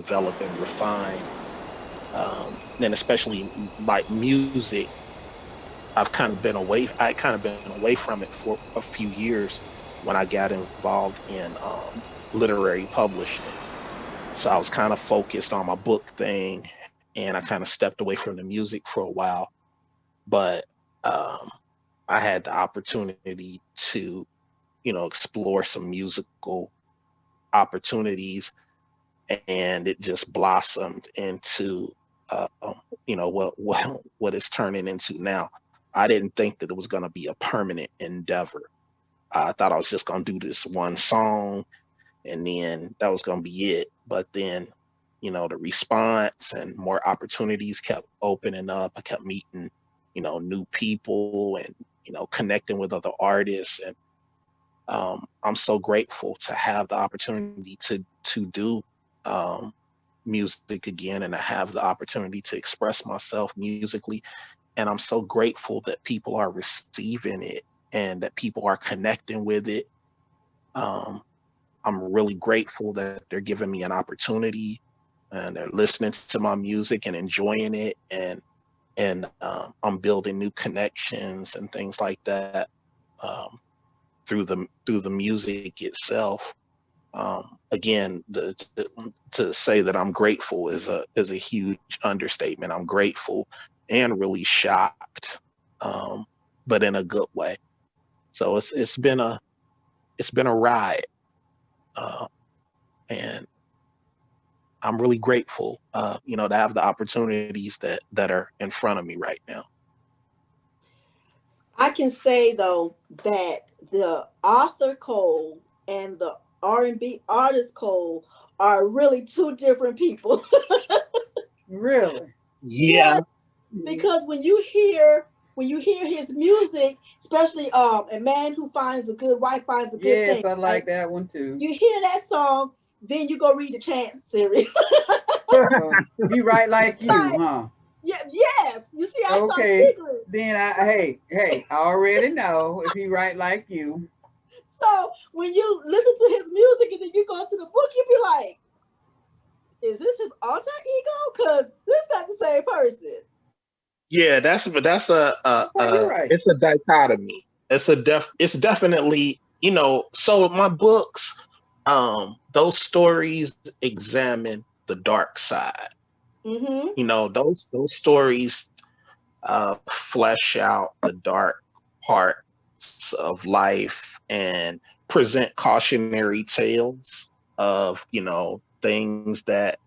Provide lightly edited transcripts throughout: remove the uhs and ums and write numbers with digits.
develop and refine. And especially like music, I kind of been away from it for a few years when I got involved in literary publishing. So I was kind of focused on my book thing, and I kind of stepped away from the music for a while. But um, I had the opportunity to, explore some musical opportunities, and it just blossomed into, uh, what it's turning into now. I didn't think that it was going to be a permanent endeavor. I thought I was just going to do this one song and then that was going to be it. But then, the response and more opportunities kept opening up. I kept meeting, new people and, connecting with other artists. And I'm so grateful to have the opportunity to do um, music again and to have the opportunity to express myself musically. And I'm so grateful that people are receiving it and that people are connecting with it. Um, I'm really grateful that they're giving me an opportunity and they're listening to my music and enjoying it, and I'm building new connections and things like that um, through the music itself. Again, to say that I'm grateful is a huge understatement. I'm grateful and really shocked, um, but in a good way. So it's been a ride, uh, and I'm really grateful, to have the opportunities that are in front of me right now. I can say though that the author Cole and the R&B artist Cole are really two different people. Really? Yeah, Yeah, because when you hear his music, especially a man who finds a good wife finds a good Yes, thing, I right? like that one too. You hear that song, then you go read the Chance series. He write like you, Like, huh? yeah, yes. You see, I start Okay. giggling. Then hey, I already know if he write like you. So when you listen to his music and then you go to the book, you be like, is this his alter ego? Because this not the same person. yeah, that's Okay, you're right. it's a dichotomy. It's definitely, so my books, those stories examine the dark side. Mm-hmm. Those stories flesh out the dark parts of life and present cautionary tales of, things that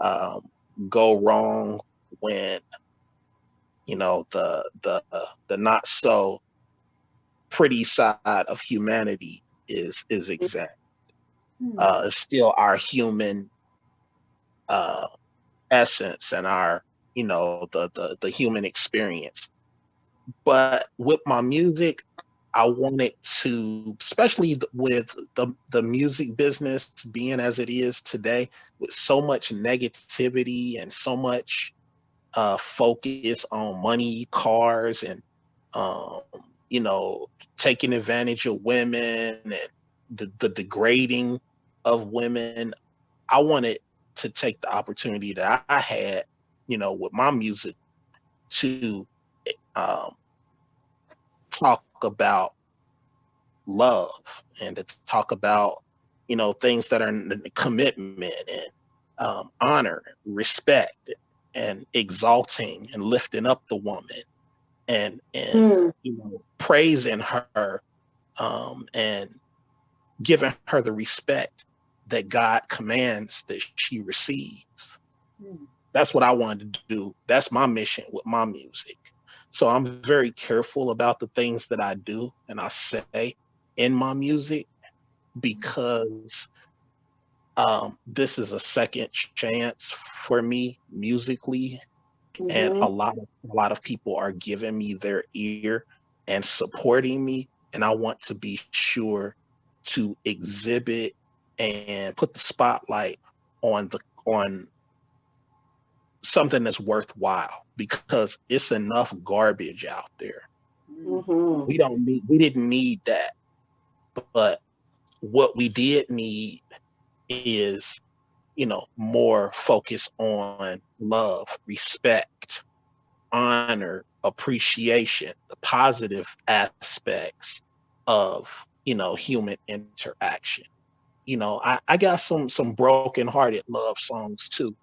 um, go wrong when, the not so pretty side of humanity is examined. Hmm. It's still our human uh, essence and our, the human experience. But with my music, I wanted to, especially with the music business being as it is today, with so much negativity and so much focus on money, cars, and um, you know, taking advantage of women and the degrading of women. I wanted to take the opportunity that I had, with my music to um, talk about love and to talk about, things that are commitment and honor, respect, and exalting and lifting up the woman and Mm. praising her and giving her the respect that God commands that she receives. Hmm. That's what I wanted to do. That's my mission with my music. So I'm very careful about the things that I do and I say in my music because this is a second chance for me musically, and Mm-hmm. a lot of people are giving me their ear and supporting me, and I want to be sure to exhibit and put the spotlight on something that's worthwhile because it's enough garbage out there. Hmm. Mm-hmm. We didn't need that, but what we did need is more focus on love, respect, honor, appreciation, the positive aspects of, human interaction. I got some broken hearted love songs too,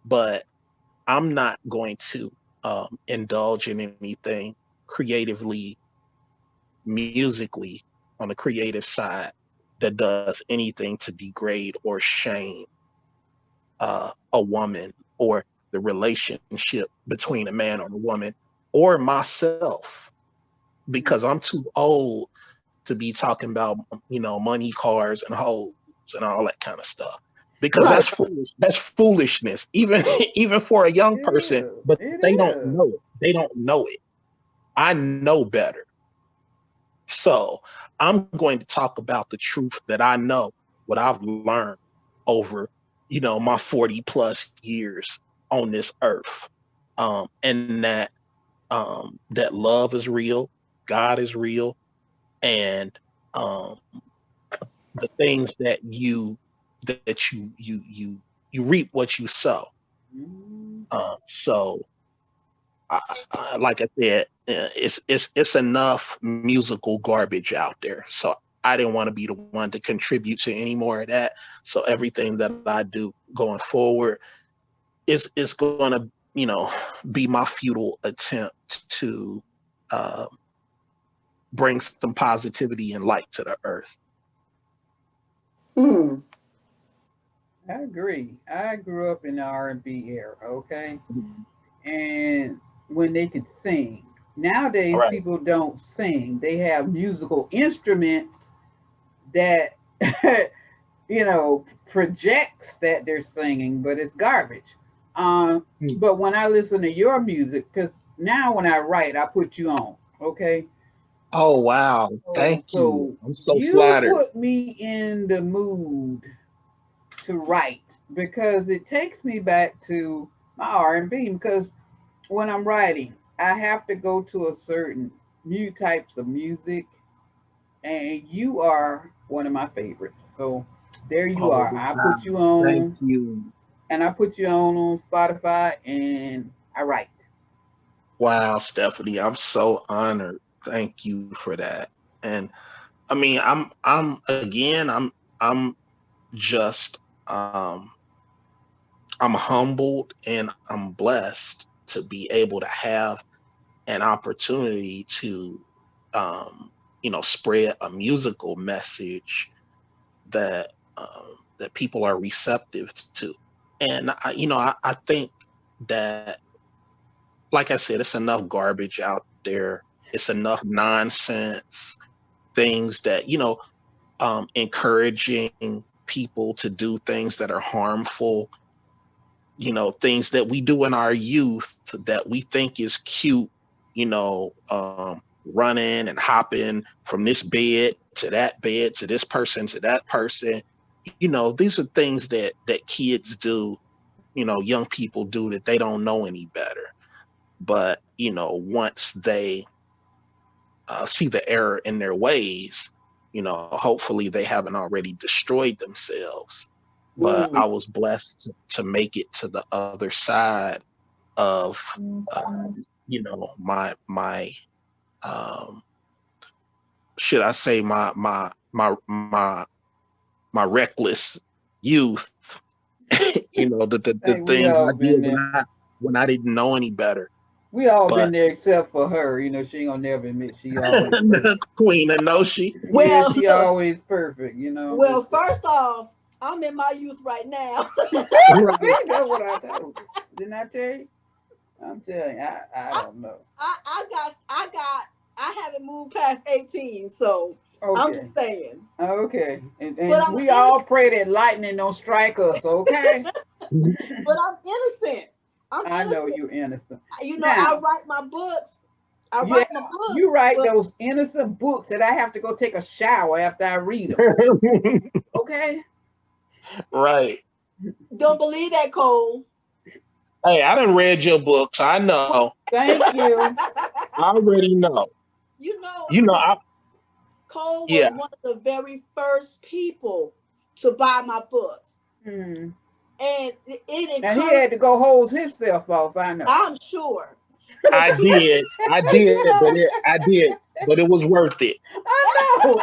but I'm not going to indulge in anything creatively, musically, on the creative side that does anything to degrade or shame a woman, or the relationship between a man or a woman, or myself, because I'm too old to be talking about, money, cars, and hoes and all that kind of stuff. Because Right. that's foolish. That's foolishness, even even for a young It person. is. But It they don't is. know it. They don't know it. I know better. So I'm going to talk about the truth that I know, what I've learned over, my 40 plus years on this earth. And that love is real, God is real, and um, the things that you reap what you sow. Mhm. So like I said, it's enough musical garbage out there. So I didn't want to be the one to contribute to any more of that. So everything that I do going forward is going to, be my futile attempt to uh, bring some positivity and light to the earth. Hmm. I agree. I grew up in the R&B era, okay? And when they could sing. All Nowadays, right. people don't sing. They have musical instruments that, you know, projects that they're singing, but it's garbage. But when I listen to your music, because now when I write, I put you on, okay? Oh wow! So, Thank you. so I'm so you flattered. put me in the mood to write because it takes me back to my R&B. Because when I'm writing, I have to go to a certain new types of music, and you are one of my favorites. So there you Oh are. I wow! put you Thank on, you. and I put you on Spotify, and I write. Wow, Stephanie, I'm so honored. Thank you for that. And I mean, I'm just I'm humbled and I'm blessed to be able to have an opportunity to um, spread a musical message that that people are receptive to. And I think that, like I said, it's enough garbage out there. It's enough nonsense things that, encouraging people to do things that are harmful, things that we do in our youth that we think is cute, running and hopping from this bed to this person to that person. These are things that kids do, young people do, that they don't know any better. But once they see the error in their ways, hopefully they haven't already destroyed themselves. But Hmm. I was blessed to make it to the other side of, my um, should I say, my reckless youth. The Hey, we things I all did been there. when I didn't know any better. We all been But there except for her. You know, she ain't gonna never admit she always perfect. Queen of no, she. Yeah, Well, she look. always perfect. You know, Well, but first off, I'm in my youth right now. see, Right. that's what I told you. Didn't I tell you? I'm telling you, I I, don't know. I haven't moved past 18, so I'm just Okay, saying. okay, But and I'm we all pray that lightning don't strike us. Okay, but I'm innocent. I'm I know innocent. you're innocent. I Now, write my books. I yeah, write my you books, write but those innocent books that I have to go take a shower after I read them. Okay, Right. don't believe that, Cole. Hey, I done read your books. I Well, know. thank you. I already know. you know, You know, I Cole was yeah. one of the very first people to buy my books. Hmm. and it And he encouraged. had to go hose himself off, I know. I'm sure, because I you did, know, I did, but it was worth it. I know.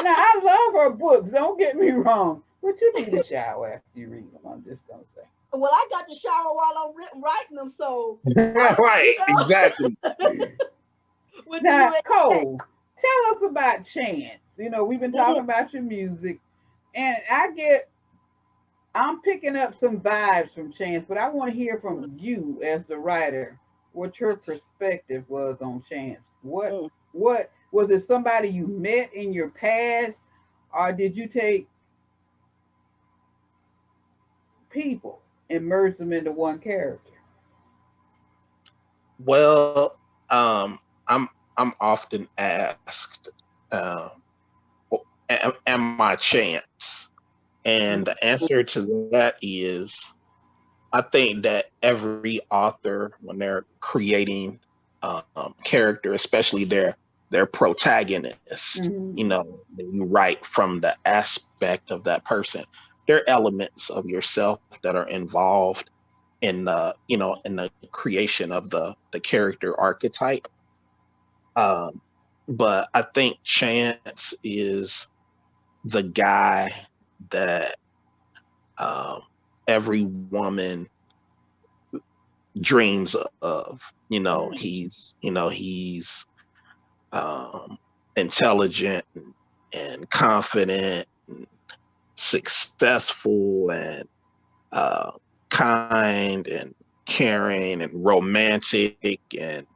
Now, I love her books, don't get me wrong. But you need a shower after you read them, I'm just going to say. well, I got to shower while I'm writing them, so you Right, exactly. know, what do Now, you expect? Cole, tell us about Chance. We've been talking about your music, and I'm picking up some vibes from Chance, but I want to hear from you as the writer what your perspective was on Chance. What was it, somebody you met in your past, or did you take people and merge them into one character? Well, I'm often asked, uh, am I Chance? And the answer to that is, I think that every author, when they're creating character, especially their protagonist, Mm-hmm. when you write from the aspect of that person, there are elements of yourself that are involved in the creation of the character archetype. Um, but I think Chance is the guy that um, every woman dreams of. Mm-hmm. He's intelligent and confident and successful and uh, kind and caring and romantic and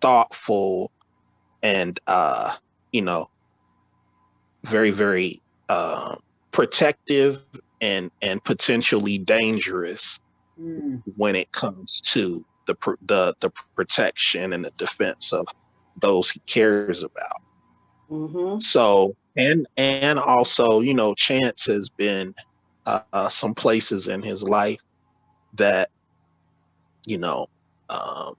thoughtful and you know very very uh, protective and potentially dangerous Mm-hmm. when it comes to the protection and the defense of those he cares about. Mm-hmm. So and also, Chance has been some places in his life that you know um,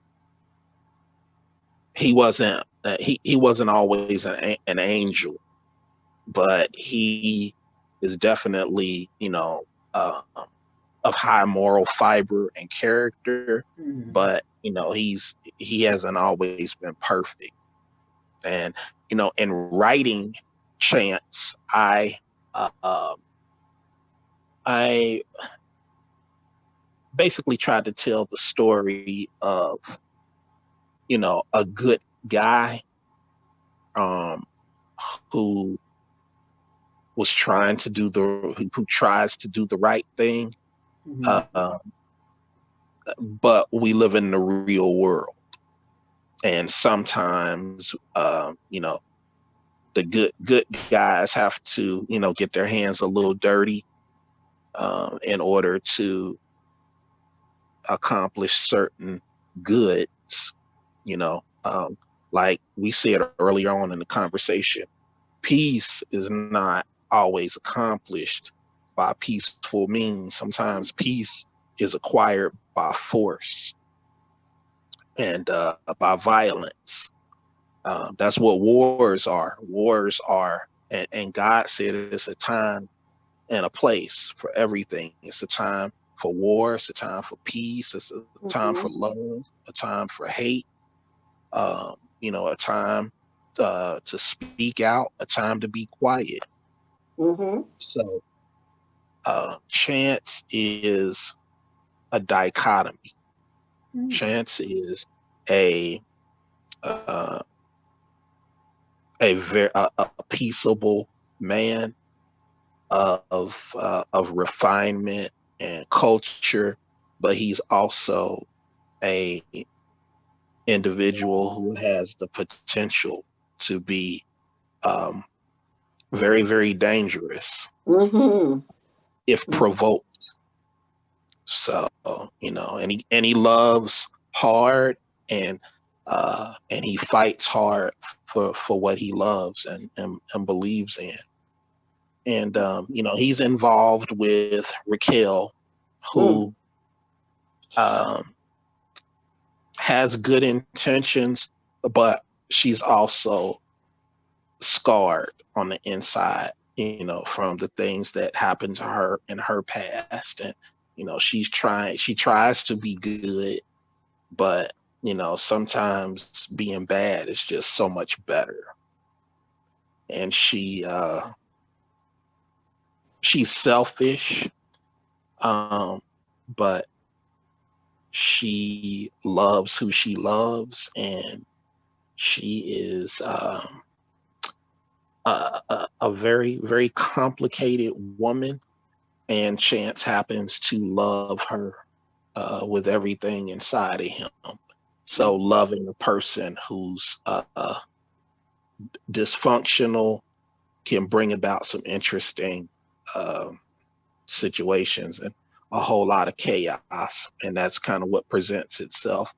he wasn't always an angel, but he is definitely of high moral fiber and character. Mm-hmm. But he hasn't always been perfect. And in writing Chance, I basically tried to tell the story of a good guy um, who was trying to do who tries to do the right thing. Mm-hmm. Uh, but we live in the real world, and sometimes the good guys have to get their hands a little dirty in order to accomplish certain goods. You know, like we said earlier on in the conversation, peace is not always accomplished by peaceful means. Sometimes peace is acquired by force and by violence. That's what wars are. Wars are, and God said it's a time and a place for everything. It's a time for war. It's a time for peace. It's a time for Mm-hmm. love. A time for hate. A time to speak out. A time to be quiet. Mm-hmm. So chance is a dichotomy. Chance is a uh, a peaceable man of refinement and culture, but he's also a individual who has the potential to be um, very very dangerous Mm-hmm. if provoked. So and he loves hard and he fights hard for what he loves and believes in. And he's involved with Raquel, Mm-hmm. who um, has good intentions, but she's also scarred on the inside. from the things that happened to her in her past. And, she tries to be good, but, sometimes being bad is just so much better. And she's selfish, um, but she loves who she loves, and she is a very, very complicated woman, and Chance happens to love her with everything inside of him. So loving a person who's dysfunctional can bring about some interesting um situations and a whole lot of chaos, and that's kind of what presents itself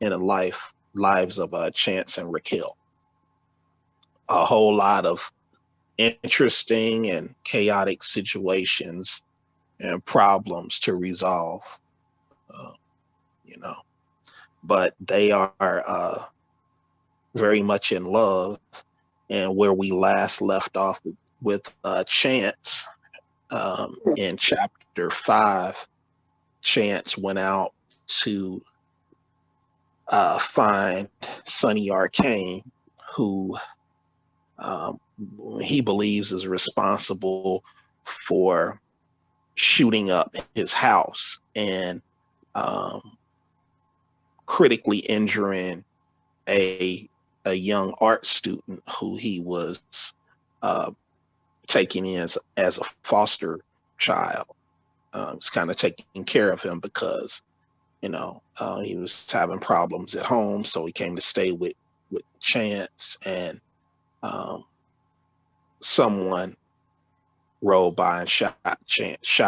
in lives of Chance and Raquel. A whole lot of interesting and chaotic situations and problems to resolve, uh, you know. But they are very much in love, and where we last left off with Chance in chapter 5, Chance went out to find Sonny Arcane, who um, he believes is responsible for shooting up his house and um, critically injuring a a young art student who he was uh, taking in as a foster child. Was kind of taking care of him because he was having problems at home, so he came to stay with Chance, and um, someone rode by and shot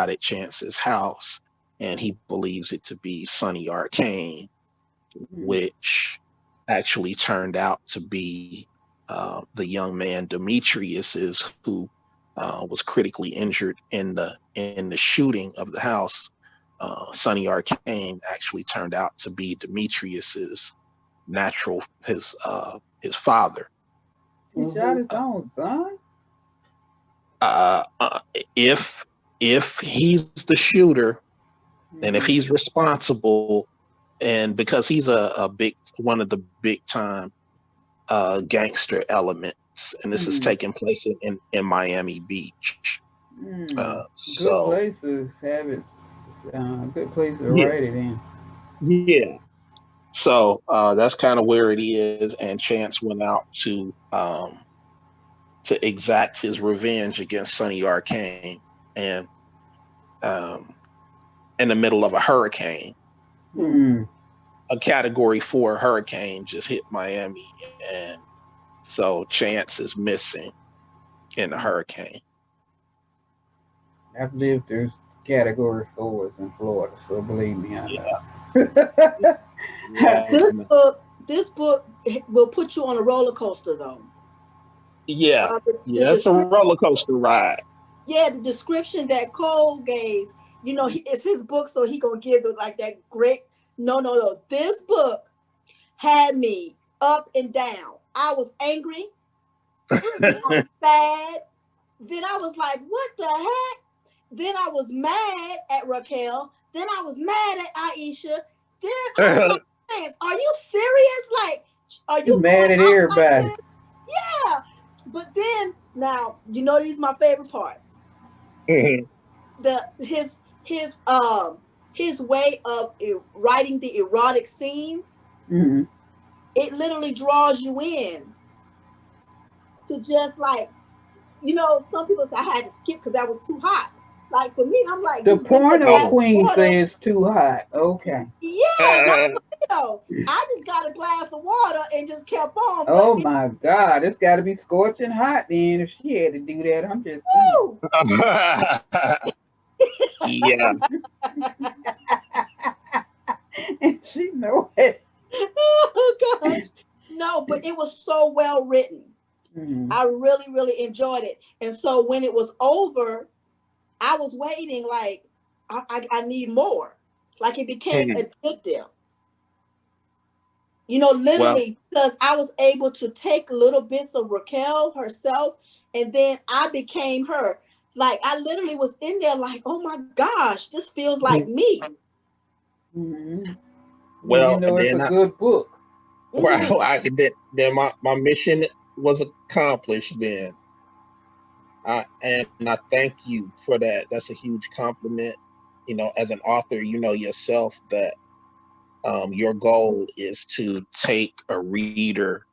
at Chance's house, and he believes it to be Sonny Arcane, which actually turned out to be the young man Demetrius is, who was critically injured in the shooting of the house. Sonny Arcane actually turned out to be Demetrius's his father. He shot his own son? Uh, uh, if he's the shooter, and if he's responsible, and because he's a big one of the big time gangster elements, and this is taking place in Miami Beach. Good So places have it. Good place to yeah, write it in. yeah. So that's kind of where it is, and Chance went out to exact his revenge against Sonny Arcane, and um, in the middle of a hurricane, Mm. a Category 4 hurricane just hit Miami, and so Chance is missing in the hurricane. I've lived through category fours in Florida, so believe me, I Yeah, know. yeah, This book will put you on a roller coaster, though. yeah, The yeah. It's a description, roller coaster ride. yeah, the description that Cole gave, it's his book, so he gonna give it like that great. No, no, no. This book had me up and down. I was angry, then I was sad, then I was like, "What the heck?" Then I was mad at Raquel. Then I was mad at Aisha. Then I was like, "Are you serious? Like, are You you mad going at out like everybody. this?" Yeah. But then now, these are my favorite parts. Mhm. The his his way of writing the erotic scenes, Mm-hmm. it literally draws you in to just like, some people say I had to skip because that was too hot. Like for me, I'm like, The just give me a porno glass Oh, of queen water. says too hot. Okay. Yeah, not for me though. I just got a glass of water and just kept on. But Oh my God, it's got to be scorching hot then. If she had to do that, I'm just saying. woo! yeah, And she know it. Oh gosh. No, but it was so well written. Mm-hmm. I really, really enjoyed it. And so when it was over, I was waiting like I need more. Like it became Mhm. addictive. Well, Literally because I was able to take little bits of Raquel herself and then I became her. Like I literally was in there like, oh my gosh, this feels like me. Mm-hmm. And you Well, know it's a then good book. Hmm. then my mission was accomplished. Then and I thank you for that. That's a huge compliment. You know, as an author, you know yourself that your goal is to take a reader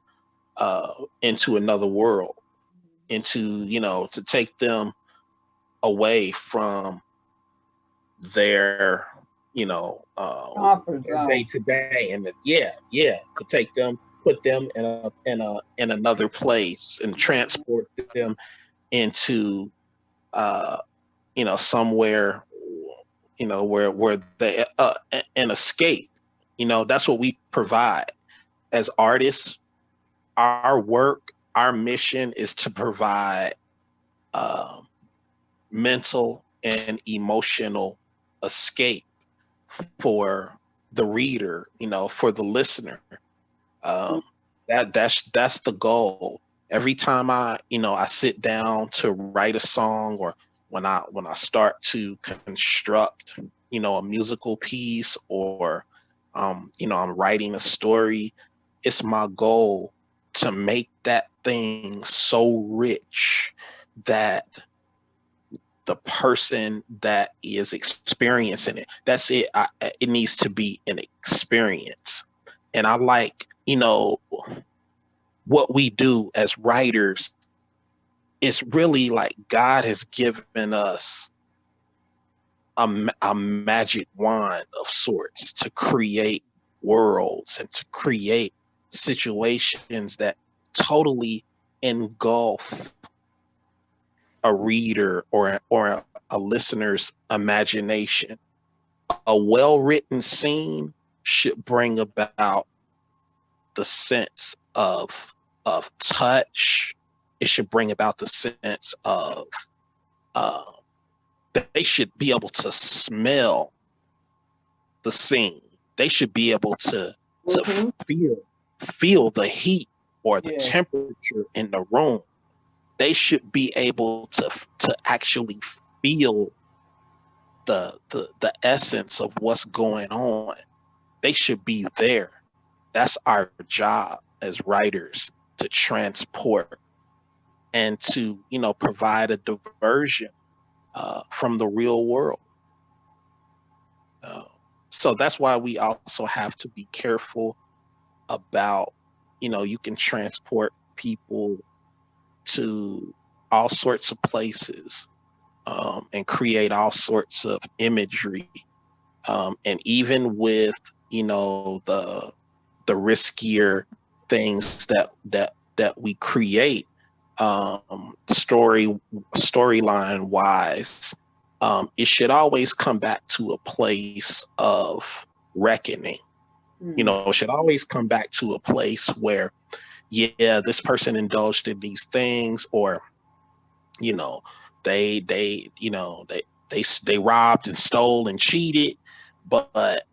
into another world, into, you know, to take them away from their, you know, Comfort their day zone. to day, and yeah, to take them, put them in another place, and transport them into you know, somewhere, you know, where they an escape. You know, that's what we provide as artists. Our work, our mission is to provide um, mental and emotional escape for the reader, you know, for the listener. Um, that's the goal. Every time you know, I sit down to write a song, or when I start to construct, you know, a musical piece, or you know, I'm writing a story, it's my goal to make that thing so rich that the person that is experiencing it, that's it. It needs to be an experience. And I like, you know, what we do as writers is really like God has given us a magic wand of sorts to create worlds and to create situations that totally engulf a reader or a listener's imagination. A well-written scene should bring about the sense of touch. It should bring about the sense of uh, they should be able to smell the scene. They should be able to Hmm. feel the heat or the Yes. temperature in the room. They should be able to actually feel the essence of what's going on. They should be there. That's our job as writers, to transport and to, you know, provide a diversion from the real world. Uh, so that's why we also have to be careful about, you know, you can transport people to all sorts of places, and create all sorts of imagery, and even with, you know, the riskier things that we create, storyline wise, it should always come back to a place of reckoning. You Mm. know, it should always come back to a place where, yeah, this person indulged in these things, or, you know, you know, they robbed and stole and cheated, but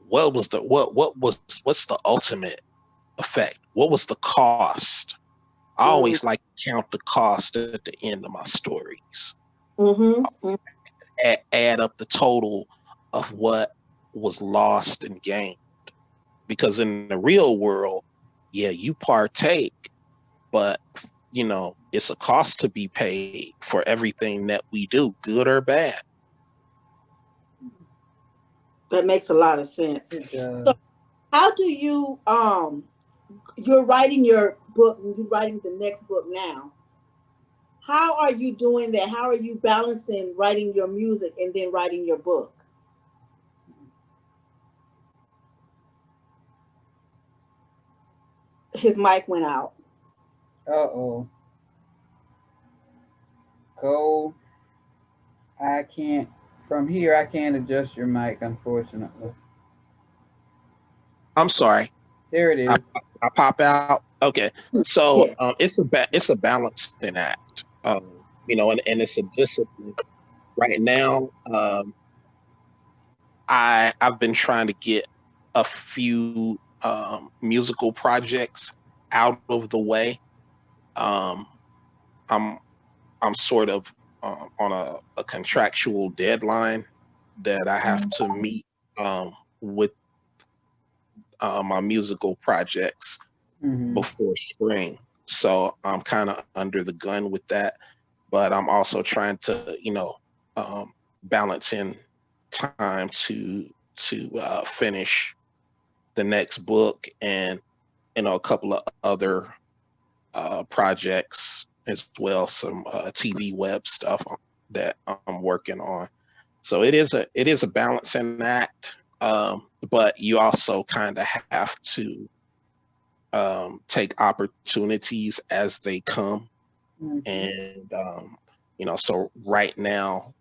what was what's the ultimate effect? What was the cost? I always like to count the cost at the end of my stories. Hmm. Add up the total of what was lost and gained. Because in the real world, yeah, you partake, but, you know, it's a cost to be paid for everything that we do, good or bad. That makes a lot of sense. It does. So how do you you're writing your book, you're writing the next book now. How are you doing that? How are you balancing writing your music and then writing your book? His mic went out. Uh-oh. Go. I can't. From here, I can't adjust your mic, unfortunately. I'm sorry. There it I, is. I pop out. Okay. So Yeah. it's a balancing act. You know, and it's a discipline. Right now, I've been trying to get a few musical projects out of the way. Um, I'm I'm sort of on a contractual deadline that I have to meet with my musical projects Mm-hmm. before spring. So I'm kind of under the gun with that, but I'm also trying to, balance in time to finish the next book and a couple of other projects as well, some TV web stuff that I'm working on. So it is a balancing act, but you also kind of have to take opportunities as they come. Mm-hmm. And so right now,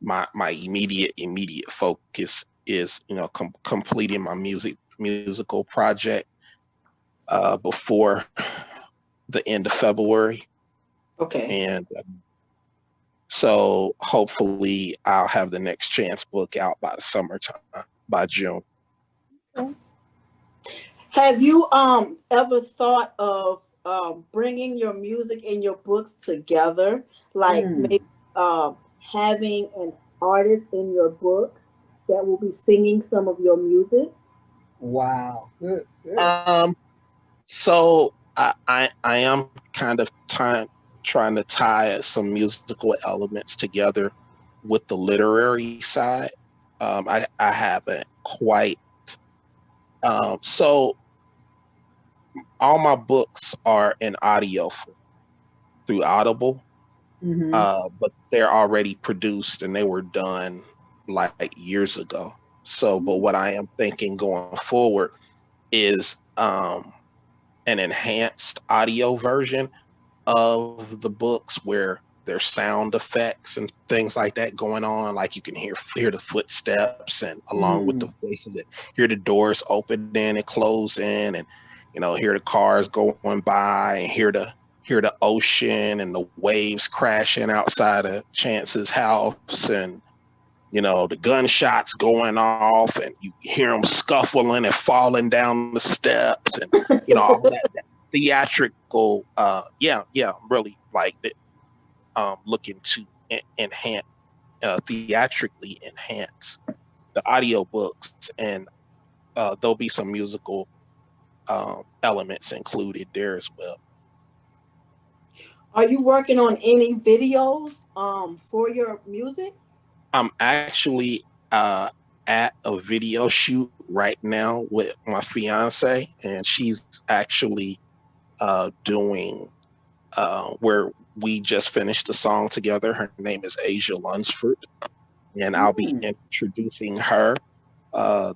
my immediate focus is completing my musical project before the end of February, Okay. and so hopefully I'll have the next chance book out by the summertime, by June. Have you ever thought of bringing your music and your books together, like Mm. maybe having an artist in your book that will be singing some of your music? Wow. Good. Good. Um, so I am kind of trying to tie some musical elements together with the literary side. I haven't quite. So all my books are in audio through Audible, Mm-hmm. but they're already produced and they were done like years ago. So, but what I am thinking going forward is an enhanced audio version of the books where there's sound effects and things like that going on. Like you can hear the footsteps and along with the Mm. voices, and hear the doors opening and closing, and hear the cars going by, and hear the ocean and the waves crashing outside of Chance's house, and the gunshots going off, and you hear them scuffling and falling down the steps, and all that theatrical. Yeah, really like it. Looking to enhance, theatrically enhance the audio books, and there'll be some musical elements included there as well. Are you working on any videos for your music? I'm actually at a video shoot right now with my fiance, and she's actually doing where we just finished a song together. Her name is Asia Lunsford, and I'll be Mm. introducing her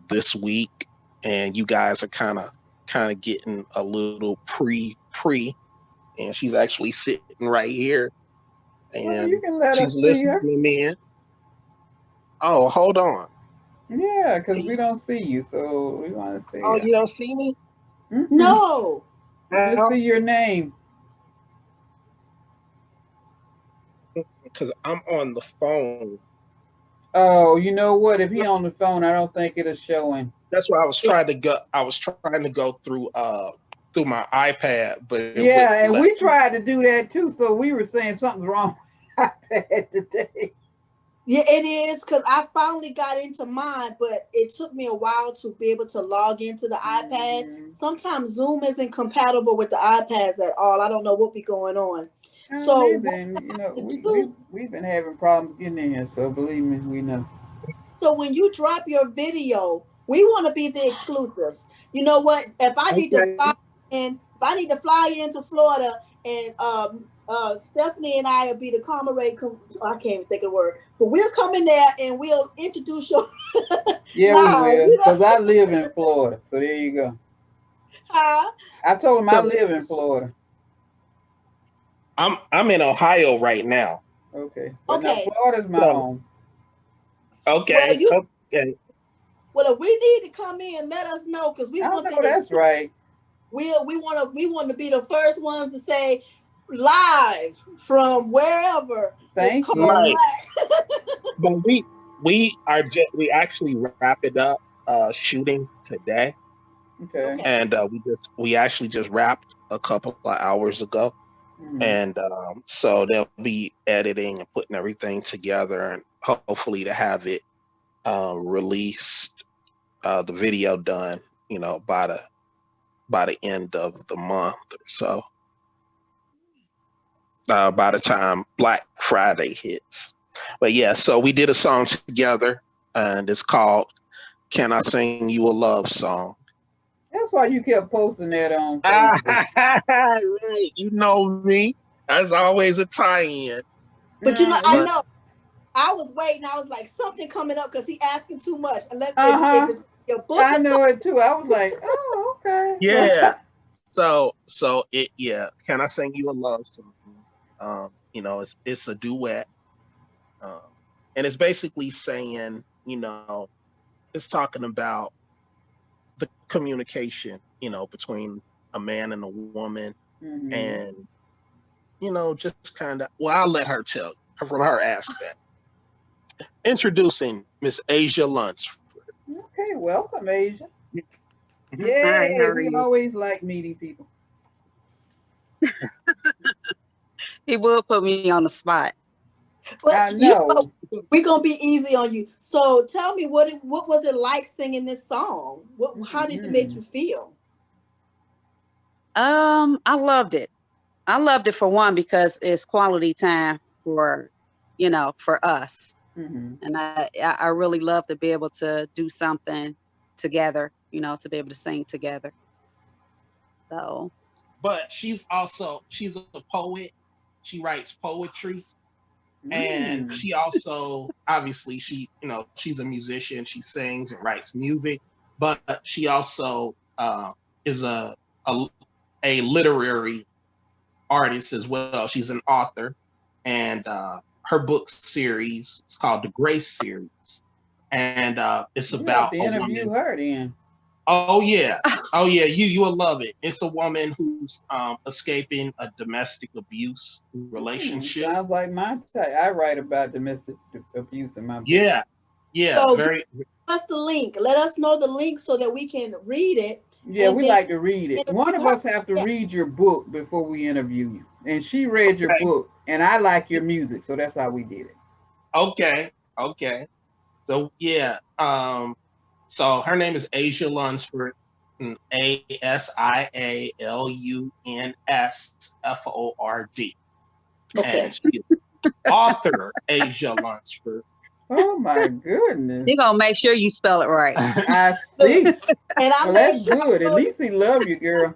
this week. And you guys are kind of getting a little pre, and she's actually sitting right here, Well, you and can let she's us see her. listening in. Oh, hold on. Yeah, because we Hey, don't see you, so we want to see oh, you. you don't see me? Mm-mm. No. We just see your name. Because I'm on the phone. Oh, you know what? If he on the phone, I don't think it'll show him. That's why I was trying to go. I was trying to go through my iPad, but it wouldn't Yeah, and let we me. tried to do that too, so we were saying something's wrong with iPad today. Yeah, it is because I finally got into mine, but it took me a while to be able to log into the iPad. Mm, Sometimes Zoom isn't compatible with the iPads at all. I don't know what be going on. I don't So either. what And I have to we've do? we've been having problems getting in here, so believe me, we know. So when you drop your video, we want to be the exclusives. You know what? If I need to Okay. fly if I need to fly into Florida, and Stephanie and I will be the Commodore. I can't even think of the word, but we'll come in there and we'll introduce you Yeah, we live. will, because I live in Florida. So there you go. Huh? I told him I So live in Florida. I'm in Ohio right now. Okay. But now Okay. Florida's my So home. Well, okay, you okay. well if we need to come in, let us know because we I want know the that's right. we want to be the first ones to say live from wherever is Thank Cold you. Right. Black. But we actually wrap it up shooting today, Okay. Okay. and we actually just wrapped a couple of hours ago. Mm-hmm. And so they'll be editing and putting everything together, and hopefully to have it released, the video done, by the end of the month or so. By the time Black Friday hits. But yeah, so we did a song together, and it's called "Can I Sing You a Love Song." That's why you kept posting that on Facebook. Right, you know me. There's always a tie-in, But I but You, know I was waiting. I was like, something coming up because he asking too much. If uh-huh. it's your book I or something. know it too. I was like, oh, okay. yeah. So "Can I Sing You a Love Song?" It's a duet, um, and it's basically saying, it's talking about the communication, between a man and a woman, Hmm. and just kind of. Well, I'll let her tell you from her aspect. Introducing Miss Asia Lunsford. Okay, welcome, Asia. Hi, how Yay, are we you? always like meeting people. He will put me on the spot. But I know. we're gonna be easy on you. So tell me what was it like singing this song? How did it make Hmm. you feel? I loved it. I loved it for one because it's quality time for, for us. Hmm. And I really love to be able to do something together, to be able to sing together. So, But she's a poet. She writes poetry, and Mm. she also, obviously, she's a musician. She sings and writes music, but she also is a a literary artist as well. She's an author, and her book series is called the Grace series, and it's You have about to a interview woman. her then. Oh yeah, oh yeah, you will love it. It's a woman who's escaping a domestic abuse relationship. Sounds like my type. I write about domestic abuse in my book. Yeah, yeah, So give very. us the link. Let us know the link so that we can read it Yeah, and we then like to read it. One interview of her. us have to Yeah. read your book before we interview you. And she read your Okay, book, and I like your music, so that's how we did it. okay, okay. So yeah, so her name is Asia Lunsford, ASIALUNSFORD, and Okay. she is author Asia Lunsford. Oh my goodness. he gonna make sure you spell it right. I Look, see. and I Well, made that's sure good. At I wrote it. least he love you, girl.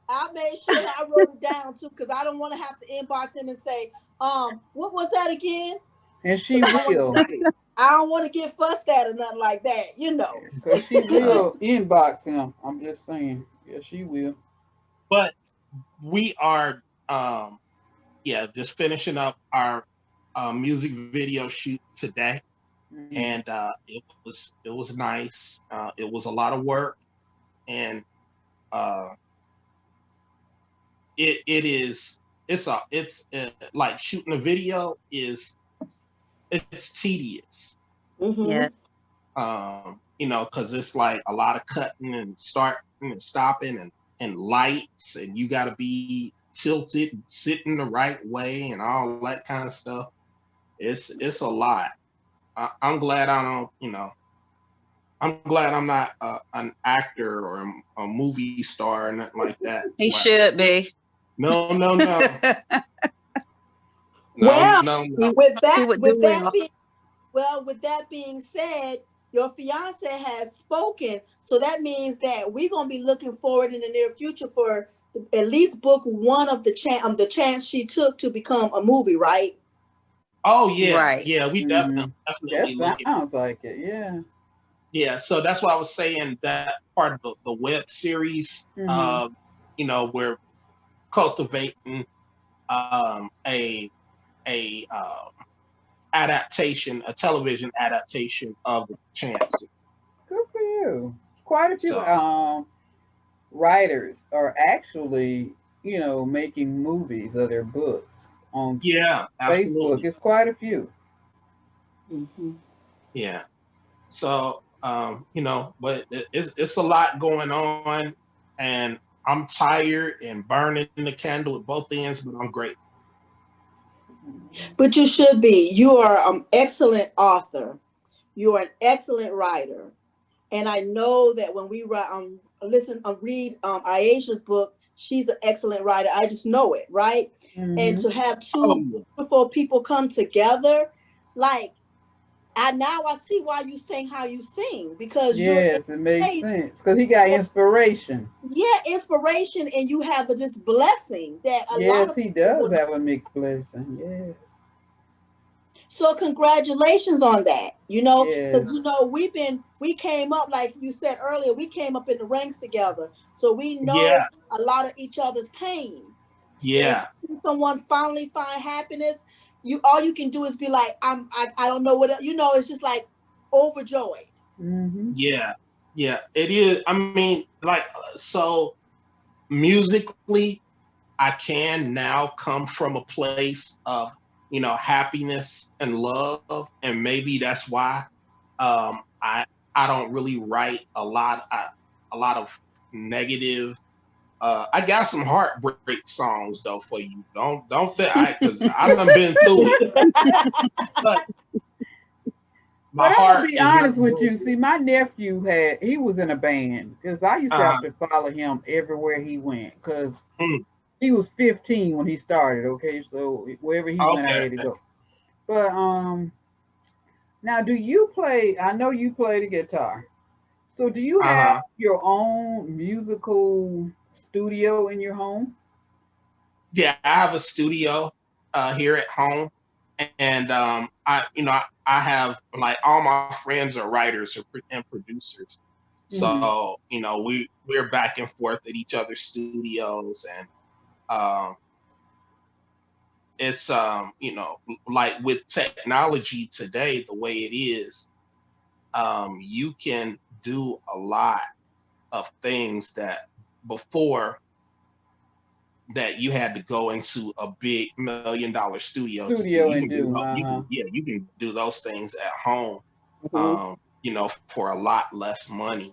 I made sure that I wrote it down too because I don't want to have to inbox him and say, what was that again? And she Because will. Right, I don't want to get fussed at or nothing like that. Because she right. will inbox him. I'm just saying. Yeah, she will. But we are, yeah, just finishing up our music video shoot today, Hmm. and it was nice. It was a lot of work, and uh, it is it's like shooting a video is it's tedious. Yeah. Mm-hmm. Because it's like a lot of cutting and starting and stopping and lights, and you got to be tilted, sitting the right way, and all that kind of stuff. It's a lot. I'm glad I don't, I'm glad I'm not an actor or a movie star or nothing like that. It's He like, should be. no, no, no, no, Well, no, no. he, with he that, would do with that well. being with that being said, your fiance has spoken, so that means that we're gonna be looking forward in the near future for at least book one of the chance she took to become a movie, right? Oh yeah, Right. yeah. We Hmm. That definitely looking. sounds like it. Yeah. Yeah, so that's why I was saying that part of the web series. Hmm. We're cultivating a adaptation, a television adaptation of the chance. Good for you. Quite a few So writers are actually, making movies of their books on yeah, Facebook. absolutely. It's quite a few. Mm-hmm. Yeah. So but it's a lot going on, and I'm tired and burning the candle at both ends, but I'm great. But you should be. You are an excellent author. You are an excellent writer. And I know that when we write, read Aisha's book, she's an excellent writer. I just know it, right? And Mm-hmm. to have Oh two yeah. beautiful people come together, like, I see why you sing how you sing, because you're in Yes, it makes a place sense because he got that, inspiration. yeah, inspiration, and you have this blessing that a lot Yes, of he people does would. have a mixed blessing. Yes, So congratulations on that. yes. Because we came up, like you said earlier, we came up in the ranks together, so we Yeah. know a lot of each other's pains. And to Yeah. see someone finally find happiness, you all you can do is be like, I don't know it's just like overjoyed. Mm-hmm. Yeah. Yeah. It is. I mean, like, so musically, I can now come from a place of, happiness and love, and maybe that's why I don't really write a lot of negative. I got some heartbreak songs though for you. Don't think I because I done been through it, but my But I'm heart gonna be is not honest with you. broken. See, my nephew he was in a band because I used to Uh, have to follow him everywhere he went because mm, he was 15 when he started. Okay, so wherever he went, I okay. had to go. But now do you play? I know you play the guitar. So do you have Uh-huh. your own musical studio in your home? Yeah, I have a studio here at home, and I have like all my friends are writers and producers. Mm-hmm. So we're back and forth at each other's studios, and um, it's like with technology today, the way it is, you can do a lot of things that before that you had to go into a big $1 million studio to do. Studio You and can do do. you Uh-huh. can yeah you can do those things at home, Mhm. for a lot less money.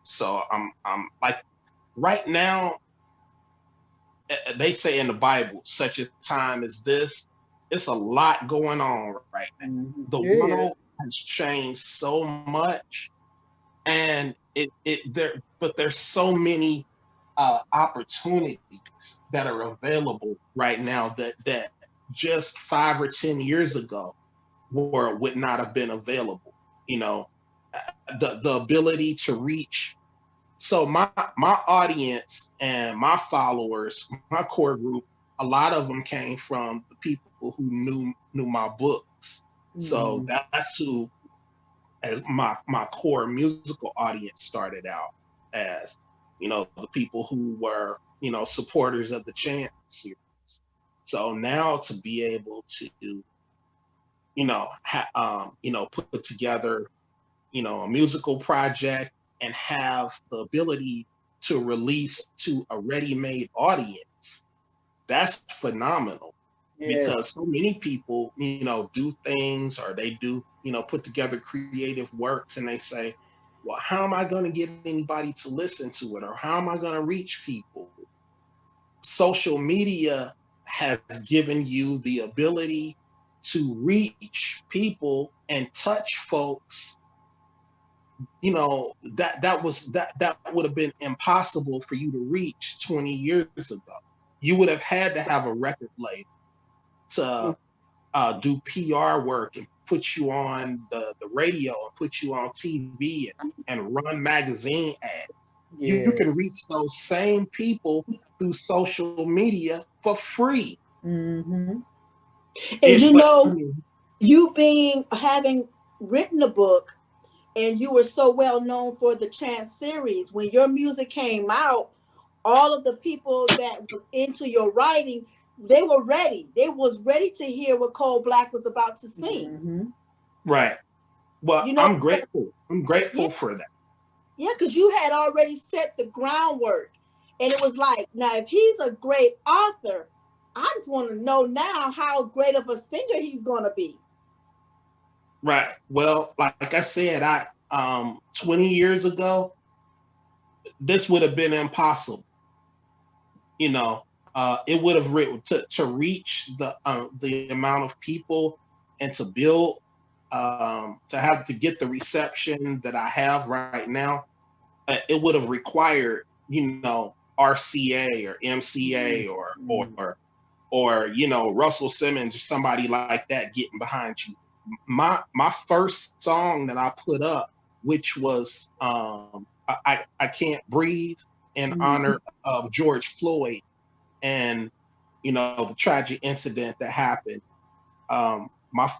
So I'm like right now, they say in the Bible, such a time as this, it's a lot going on right now. Mhm. The Yeah. world has changed so much, and but there's so many opportunities that are available right now that just 5 or 10 years ago would not have been available. You know, the ability to reach. So my audience and my followers, my core group, a lot of them came from the people who knew my books. So Mhm. that's who as my core musical audience started out as, the people who were, supporters of the Chant series. So now to be able to, put together, a musical project and have the ability to release to a ready-made audience, that's phenomenal Yes. because so many people, do things or they do, put together creative works and they say, well, how am I going to get anybody to listen to it? Or how am I going to reach people? Social media has given you the ability to reach people and touch folks. That would have been impossible for you to reach 20 years ago. You would have had to have a record label to do PR work and put you on the radio and put you on TV and run magazine ads. You Yes. can reach those same people through social media for free. Mhm. And But I mean, you being having written a book, and you were so well known for the Chance series, when your music came out, all of the people that was into your writing, they were ready. They was ready to hear what Cole Black was about to sing. Mhm. right. Well, You know, I'm grateful. I'm yeah, grateful for that. yeah, because you had already set the groundwork. And it was like, now if he's a great author, I just want to know now how great of a singer he's gonna be. Right. Well, like I said, 20 years ago, this would have been impossible. You know, it would have to reach the amount of people and to build to have to get the reception that I have right now. It would have required, you know, RCA or MCA or you know, Russell Simmons or somebody like that getting behind you. My first song that I put up, which was I Can't Breathe, in Mhm. honor of George Floyd and, you know, the tragic incident that happened. My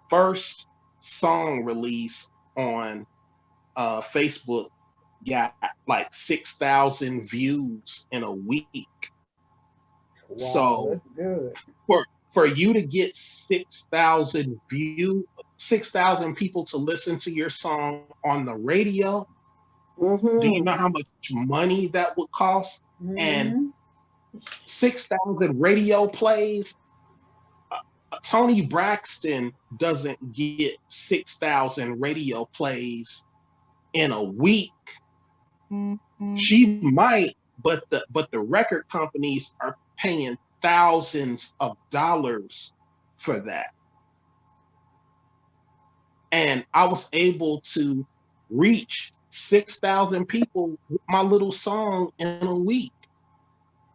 first song release on Facebook got like 6,000 views in a week. Wow, So that's good. for you to get 6,000 people to listen to your song on the radio, do you Mm-hmm. know how much money that would cost? And Hmm. 6,000 radio plays. Tony Braxton doesn't get 6,000 radio plays in a week. She might, but the record companies are paying thousands of dollars for that. And I was able to reach 6,000 people with my little song in a week.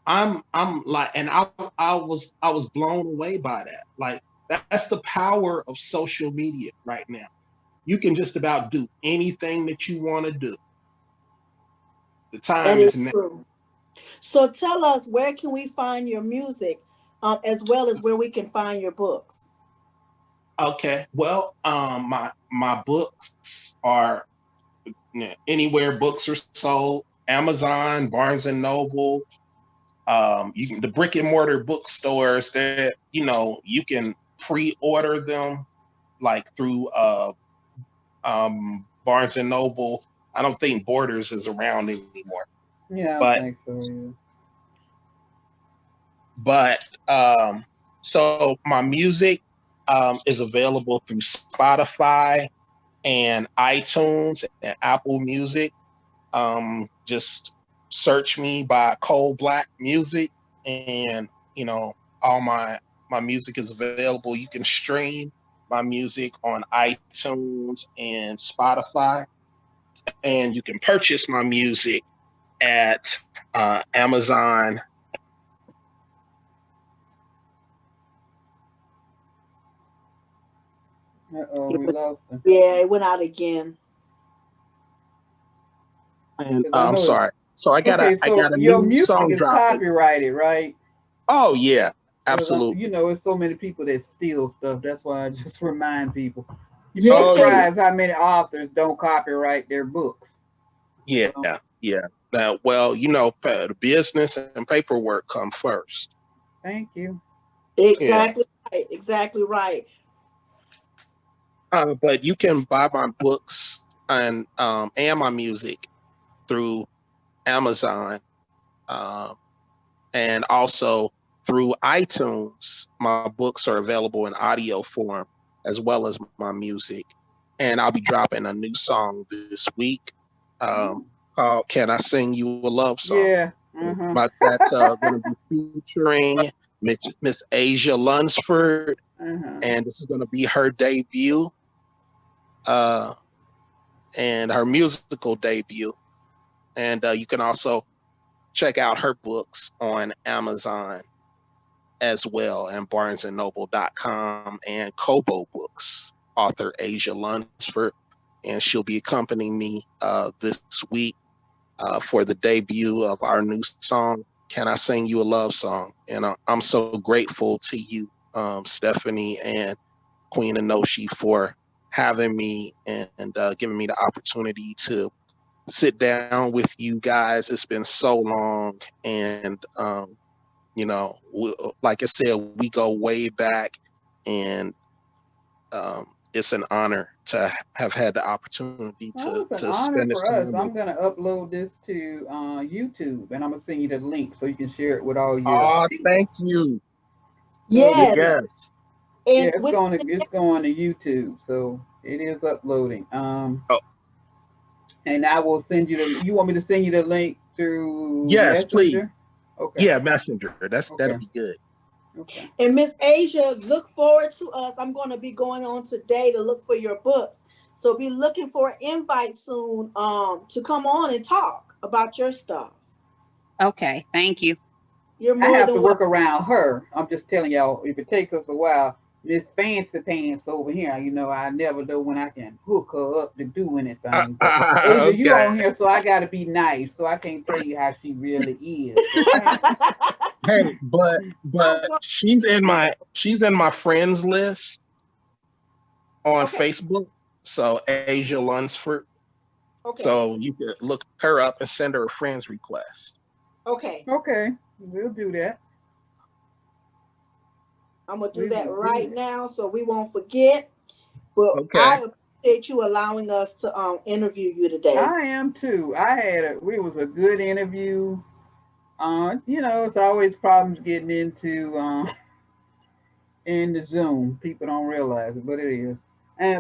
I'm like, and I was blown away by that. Like, that's the power of social media right now. You can just about do anything that you want to do. The And time it's is now. true. So tell us, where can we find your music, as well as where we can find your books? Okay. Well, my books are, you know, anywhere books are sold. Amazon, Barnes and Noble. You can, the brick and mortar bookstores that, you know, you can pre-order them like through Barnes and Noble. I don't think Borders is around anymore, Yeah, I don't but think so. but so my music is available through Spotify and iTunes and Apple Music. Just search me by Cole Black Music, and, you know, all my music is available. You can stream my music on iTunes and Spotify, and you can purchase my music at Amazon. Yeah. Uh-oh, It we went- lost him. yeah, it went out again. And Because I know it's sorry. So okay. I So got a your new music song is dropping. copyrighted, right? Oh yeah, Because absolutely. it's so many people that steal stuff. That's why I just remind people. You'd be Yes, Oh they yeah, surprised how many authors don't copyright their books. So, yeah. Now, well, you know, the business and paperwork come first. thank you. Yeah. exactly right. Exactly right. But you can buy my books and my music through Amazon, um, and also through iTunes. My books are available in audio form as well as my music. And I'll be dropping a new song this week, um, called "Can I Sing You a Love Song?" Yeah. Uh-huh. That's going to be featuring Miss Asia Lunsford, Uh-huh. and this is going to be her debut. Uh, and her musical debut. And you can also check out her books on Amazon as well, and barnesandnoble.com, and Kobo Books, author Asia Lunsford. And she'll be accompanying me this week for the debut of our new song, Can I Sing You a Love Song? And I'm so grateful to you, Stephanie and Queen Enoshi, for having me and giving me the opportunity to sit down with you guys. It's been so long, and you know, like I said, we go way back, and it's an honor to have had the opportunity Well, it's an to honor spend this for us. time I'm with you. gonna upload this to YouTube, and I'm gonna send you the link so you can share it with all your Oh, people. thank you. So Yes, Yes. yeah, and with it's going to YouTube, so it is uploading. Oh, And I will send you the. You want me to send you the link through Yes, Messenger? please. Okay. Yeah, Messenger. That'll Okay. be good. Okay. And Miss Asia, look forward to us. I'm going to be going on today to look for your books. So be looking for an invite soon to come on and talk about your stuff. Okay, thank you. You're I more have to than work welcome. around her. I'm just telling y'all, if it takes us a while, Miss Fancy Pants over here, I never know when I can hook her up to do anything. But Asia, you Okay. on here, so I gotta be nice. So I can't tell you how she really is. Okay. Hey, but I'm going, she's in my friends list on okay, Facebook. So Asia Lunsford. okay, So you could look her up and send her a friend's request. okay. Okay. We'll do that. I'm gonna do We that will do right that. now so we won't forget. But Okay. I appreciate you allowing us to interview you today. I am too. It was a good interview. It's always problems getting in the Zoom. People don't realize it, but it is.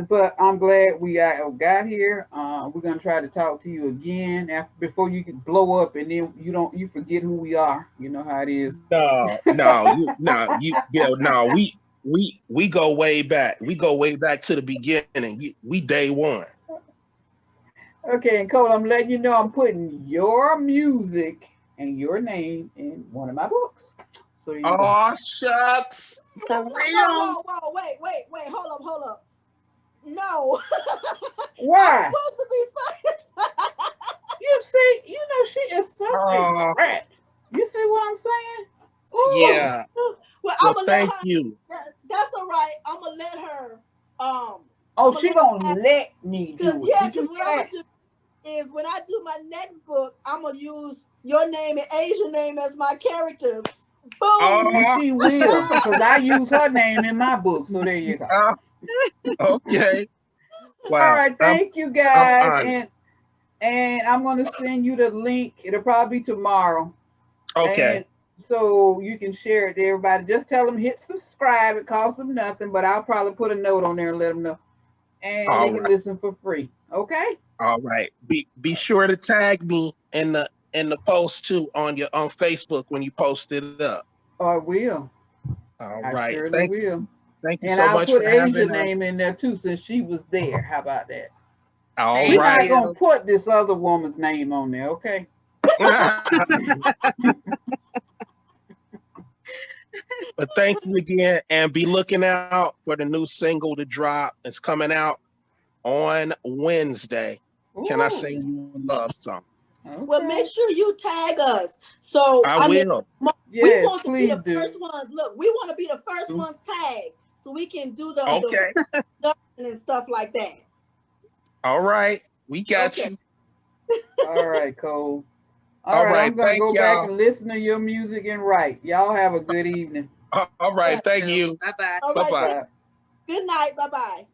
But I'm glad we got here. We're gonna try to talk to you again after before you can blow up, and then you forget who we are. You know how it is. No, no, no. We go way back. We go way back to the beginning. We day one. Okay, and Cole, I'm letting you know I'm putting your music and your name in one of my books. So there you go. Oh shucks, for real? Wait. Hold up. No. I'm Why? supposed to be first. You see, she is such a Oh brat. You see what I'm saying? Ooh. yeah. Well, I'm Well, gonna let thank her. you. That's all right. I'm gonna let her. Oh, I'm gonna she let gonna her. let me Cause do it. yeah, Did cause you what hear I'm gonna that? do is when I do my next book, I'm gonna use your name and Asian name as my characters. Boom. And Oh, she will, because I use her name in my book. So there you go. oh, okay. All Wow. right, thank you I'm guys. honored. And I'm gonna send you the link. It'll probably be tomorrow. Okay. And so you can share it to everybody. Just tell them hit subscribe. It costs them nothing, but I'll probably put a note on there and let them know. And they All can right. listen for free. Okay? All right. Be sure to tag me in the post too on Facebook when you post it up. I will. All I right. surely will. Thank you And so I'll much put for Asia having name us. in there too, since she was there. How about that? All We're Thank not right. gonna you. put this other woman's name on there, okay? But thank you again, and be looking out for the new single to drop. It's coming out on Wednesday. Can I Ooh, sing you a love song? Well, make okay. sure you tag us. So I I mean, will. we Yes, want to be please the do. first ones. Look, we want to be the first ones tagged, so we can do the Okay. production and stuff like that. All right. We got Okay. you. All right, Cole. All All right, right. I'm gonna Thank go back y'all. and listen to your music and write. Y'all have a good evening. All right. Thank you. Bye bye. All Bye right. bye. Bye. Good night. Bye bye.